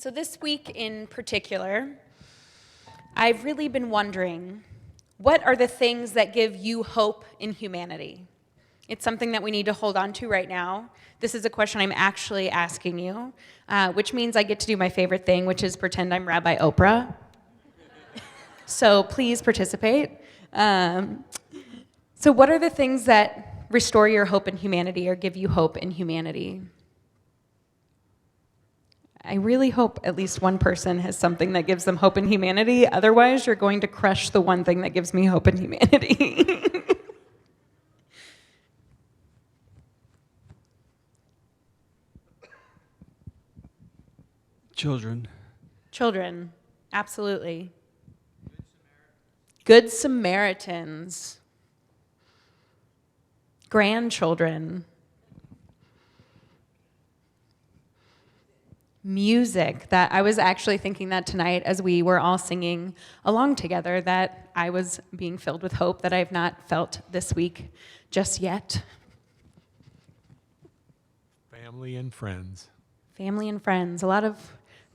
So this week in particular, I've really been wondering, what are the things that give you hope in humanity? It's something that we need to hold on to right now. This is a question I'm actually asking you, which means I get to do my favorite thing, which is pretend I'm Rabbi Oprah. So please participate. So what are the things that restore your hope in humanity or give you hope in humanity? I really hope at least one person has something that gives them hope in humanity. Otherwise, you're going to crush the one thing that gives me hope in humanity. Children. Children, absolutely. Good Samaritans. Grandchildren. Music. That I was actually thinking that tonight as we were all singing along together, that I was being filled with hope that I have not felt this week just yet. Family and friends. Family and friends. A lot of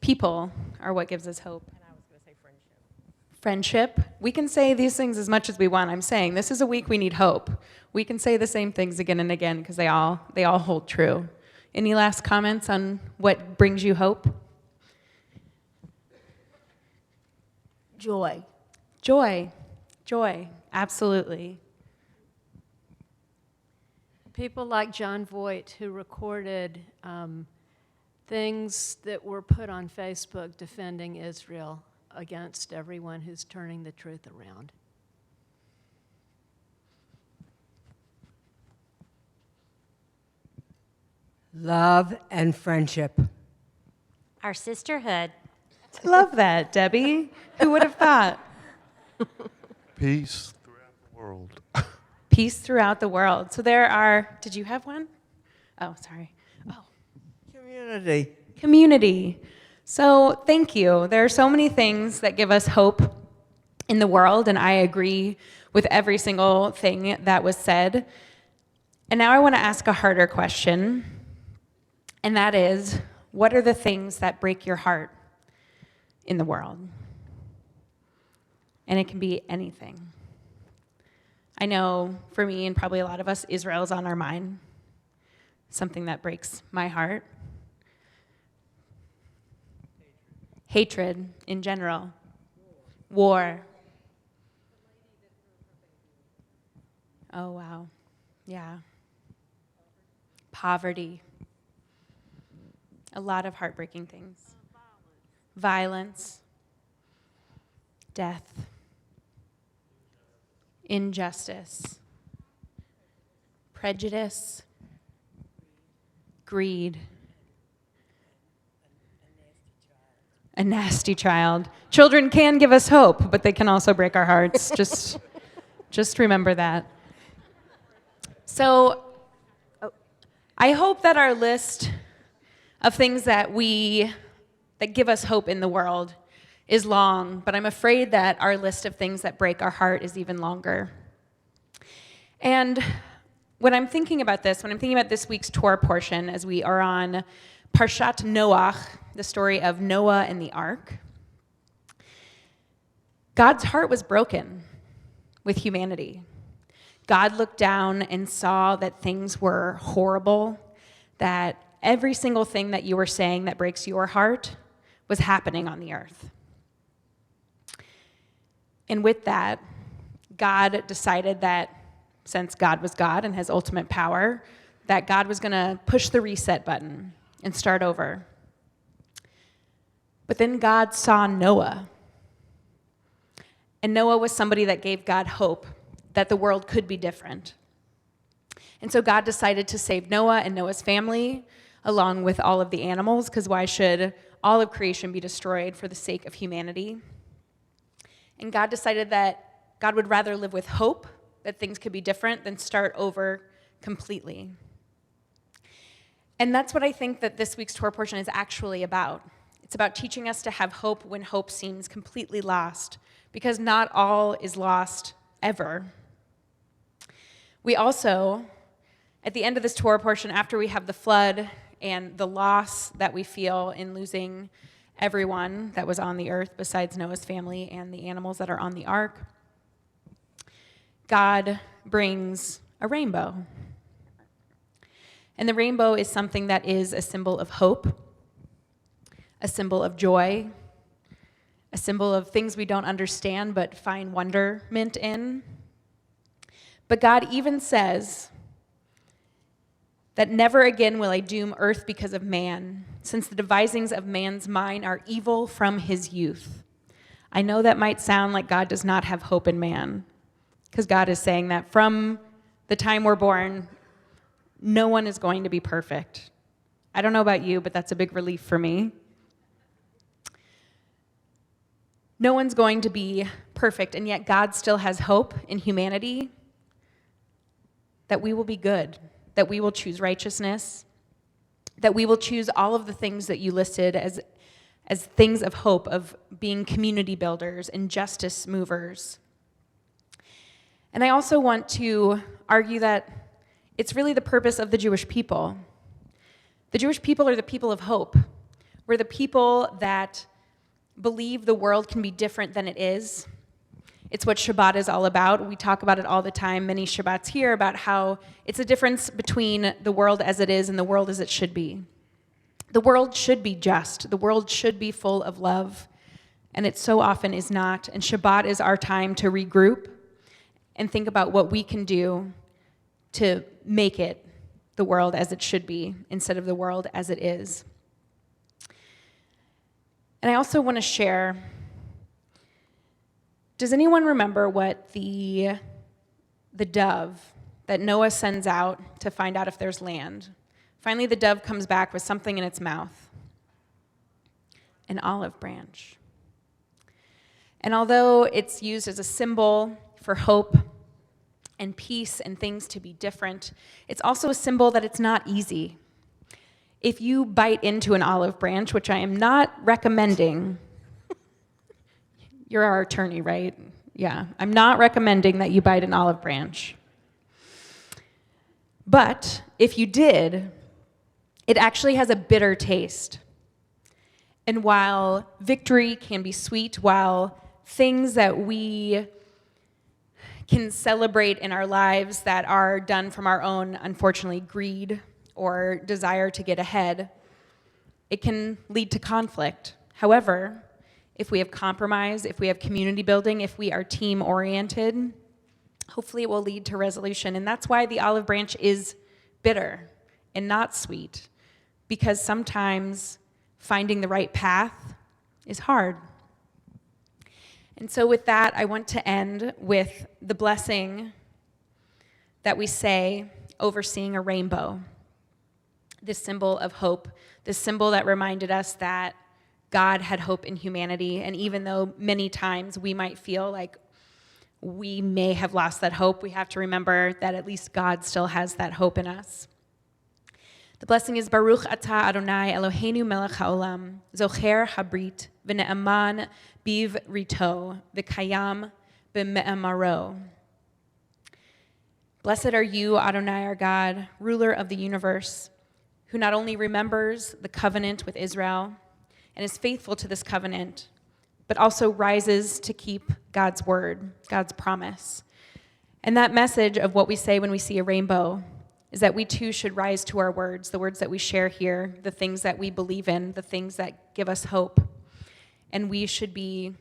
people are what gives us hope. And I was going to say friendship. Friendship. We can say these things as much as we want. I'm saying this is a week we need hope. We can say the same things again and again because they all hold true. Any last comments on what brings you hope? Joy. Joy. Joy. Absolutely. People like John Voight, who recorded things that were put on Facebook defending Israel against everyone who's turning the truth around. Love and friendship. Our sisterhood. Love that, Debbie. Who would have thought? Peace throughout the world. Peace throughout the world. So there are, did you have one? Oh, sorry. Oh. Community. Community. So thank you. There are so many things that give us hope in the world, and I agree with every single thing that was said. And now I want to ask a harder question, and that is, what are the things that break your heart in the world? And it can be anything. I know for me and probably a lot of us, Israel's on our mind. Something that breaks my heart. Hatred in general. War. Oh, wow. Yeah. Poverty. A lot of heartbreaking things. Violence. Death. Injustice. Prejudice. Greed. A nasty child. Children can give us hope, but they can also break our hearts. Just remember that. So I hope that our list of things that give us hope in the world is long, but I'm afraid that our list of things that break our heart is even longer. And when I'm thinking about this week's Torah portion, as we are on Parshat Noach, the story of Noah and the ark, God's heart was broken with humanity. God looked down and saw that things were horrible, that every single thing that you were saying that breaks your heart was happening on the earth. And with that, God decided that since God was God and has ultimate power, that God was going to push the reset button and start over. But then God saw Noah. And Noah was somebody that gave God hope that the world could be different. And so God decided to save Noah and Noah's family, along with all of the animals, because why should all of creation be destroyed for the sake of humanity? And God decided that God would rather live with hope that things could be different than start over completely. And that's what I think that this week's Torah portion is actually about. It's about teaching us to have hope when hope seems completely lost, because not all is lost ever. We also, at the end of this Torah portion, after we have the flood and the loss that we feel in losing everyone that was on the earth besides Noah's family and the animals that are on the ark, God brings a rainbow. And the rainbow is something that is a symbol of hope, a symbol of joy, a symbol of things we don't understand but find wonderment in. But God even says that never again will I doom earth because of man, since the devisings of man's mind are evil from his youth. I know that might sound like God does not have hope in man, because God is saying that from the time we're born, no one is going to be perfect. I don't know about you, but that's a big relief for me. No one's going to be perfect, and yet God still has hope in humanity that we will be good, that we will choose righteousness, that we will choose all of the things that you listed as things of hope, of being community builders and justice movers. And I also want to argue that it's really the purpose of the Jewish people. The Jewish people are the people of hope. We're the people that believe the world can be different than it is. It's what Shabbat is all about. We talk about it all the time, many Shabbats here, about how it's a difference between the world as it is and the world as it should be. The world should be just. The world should be full of love, and it so often is not. And Shabbat is our time to regroup and think about what we can do to make it the world as it should be instead of the world as it is. And I also want to share, does anyone remember what the dove that Noah sends out to find out if there's land? Finally, the dove comes back with something in its mouth, an olive branch. And although it's used as a symbol for hope and peace and things to be different, it's also a symbol that it's not easy. If you bite into an olive branch, which I am not recommending, you're our attorney, right? Yeah, I'm not recommending that you bite an olive branch. But if you did, it actually has a bitter taste. And while victory can be sweet, while things that we can celebrate in our lives that are done from our own, unfortunately, greed or desire to get ahead, it can lead to conflict. However, if we have compromise, if we have community building, if we are team-oriented, hopefully it will lead to resolution. And that's why the olive branch is bitter and not sweet, because sometimes finding the right path is hard. And so with that, I want to end with the blessing that we say over seeing a rainbow, this symbol of hope, this symbol that reminded us that God had hope in humanity. And even though many times we might feel like we may have lost that hope, we have to remember that at least God still has that hope in us. The blessing is Baruch Atah Adonai Eloheinu melech haolam, zocher habrit, v'ne'aman biv rito, v'kayam b'me'amaro. Blessed are you, Adonai our God, ruler of the universe, who not only remembers the covenant with Israel and is faithful to this covenant, but also rises to keep God's word, God's promise. And that message of what we say when we see a rainbow is that we too should rise to our words, the words that we share here, the things that we believe in, the things that give us hope. And we should be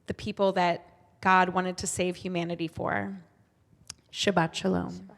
the people that God wanted to save humanity for. Shabbat shalom.